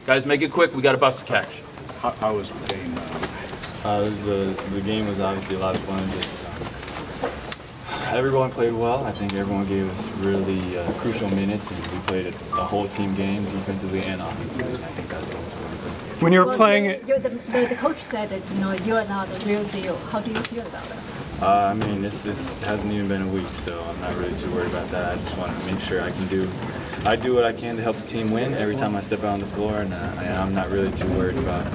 Guys, make it quick. We got a bus to catch. How was the game? The game was obviously a lot of fun. Everyone played well. I think everyone gave us really crucial minutes, and we played a whole team game, defensively and offensively. I think that's what was really good. When you were playing, the coach said that you're not the real deal. How do you feel about it? I mean, this hasn't even been a week, so I'm not really too worried about that. I just want to make sure I do what I can to help the team win every time I step out on the floor, and I'm not really too worried about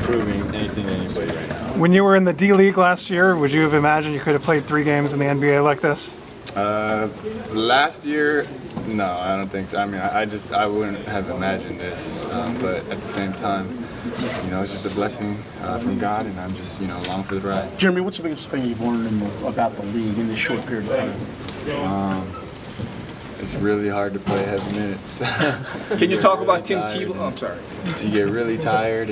proving anything to anybody right now. when you were in the D League last year, would you have imagined you could have played 3 games in the NBA like this? Last year, no, I don't think so. I mean, I wouldn't have imagined this, but at the same time, it's just a blessing from God, and I'm just, along for the ride. Jeremy, what's the biggest thing you've learned about the league in this short period of time? It's really hard to play heavy minutes. Can you talk about Tim Tebow? I'm sorry. You get really tired,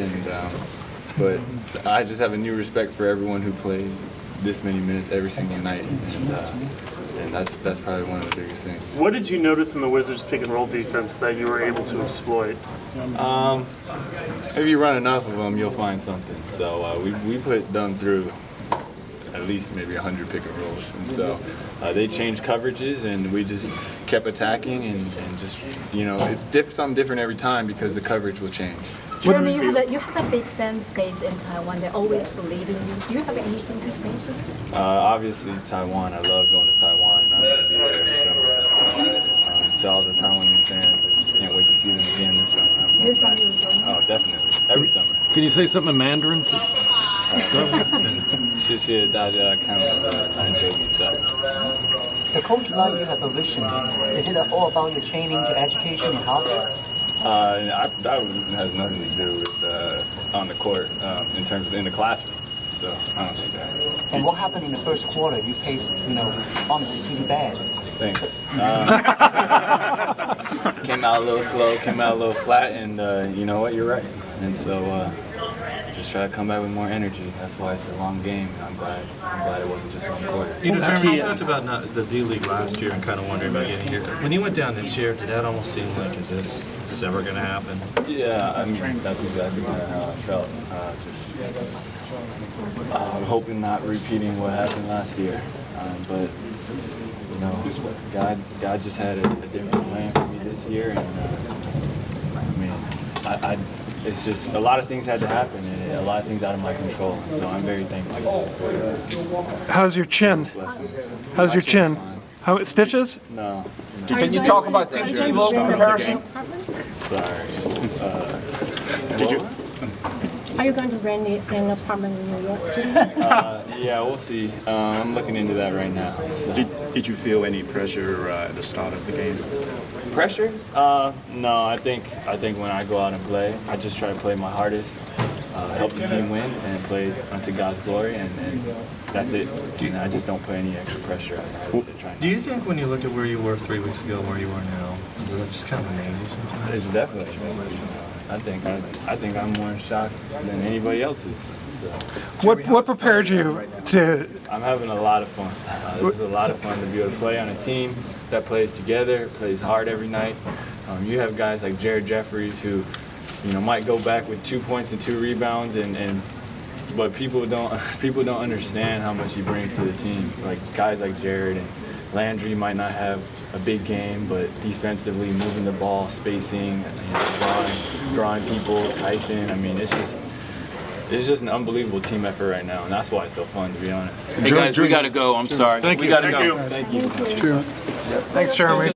but I just have a new respect for everyone who plays this many minutes every single night, and that's probably one of the biggest things. What did you notice in the Wizards' pick and roll defense that you were able to exploit? If you run enough of them, you'll find something. So we put them through at least maybe 100 pick and rolls, and so they changed coverages, and we just kept attacking, and just it's something different every time because the coverage will change. Jeremy, you have a big fan base in Taiwan. They always believe in you. Do you have anything to say to them? Obviously, Taiwan. I love going to Taiwan, and I'm going to be there every summer. To all the Taiwanese fans, I just can't wait to see them again this summer. This summer you're going? Oh, definitely. Every summer. Can you say something in Mandarin? 谢谢大家看我的篮球比赛。 The coach like you have a vision. Is it all about your training, your education, and health? That has nothing to do with on the court in terms of in the classroom. So I don't see that. And what happened in the first quarter? You played, honestly, pretty bad. Thanks. Came out a little slow, came out a little flat, and you know what? You're right. And so just try to come back with more energy. That's why it's a long game. I'm glad it wasn't just one quarter. You talked about the D League last year and kind of wondering about getting here. When you went down this year, did that almost seem like is this ever going to happen? Yeah, I mean that's exactly how I felt. Just hoping not repeating what happened last year, but God just had a different plan for me this year, and I mean, it's just a lot of things had to happen, and a lot of things out of my control. So I'm very thankful for it. How's your chin? How's your chin? How it stitches? No. Can you talk about Tim Tebow comparison? Sorry. Did you? Are you going to rent an apartment in New York City? Yeah, we'll see. I'm looking into that right now. So. Did you feel any pressure at the start of the game? Pressure? No. I think when I go out and play, I just try to play my hardest, help the team win, and play unto God's glory, and that's it. And I just don't put any extra pressure on it. Do you think when you look at where you were 3 weeks ago and where you are now, does it just kind of amaze you sometimes? It's definitely. I think I'm more in shock than anybody else is. So. What prepared you to? I'm having a lot of fun. It's a lot of fun to be able to play on a team that plays together, plays hard every night. You have guys like Jared Jeffries who, might go back with 2 points and 2 rebounds, but people don't understand how much he brings to the team. Like guys like Jared and Landry might not have a big game, but defensively moving the ball, spacing, drawing people, Tyson. I mean, it's just an unbelievable team effort right now, and that's why it's so fun, to be honest. Hey guys, we gotta go. I'm sorry. Thank you. We gotta go. Thank you. Thanks, Jeremy.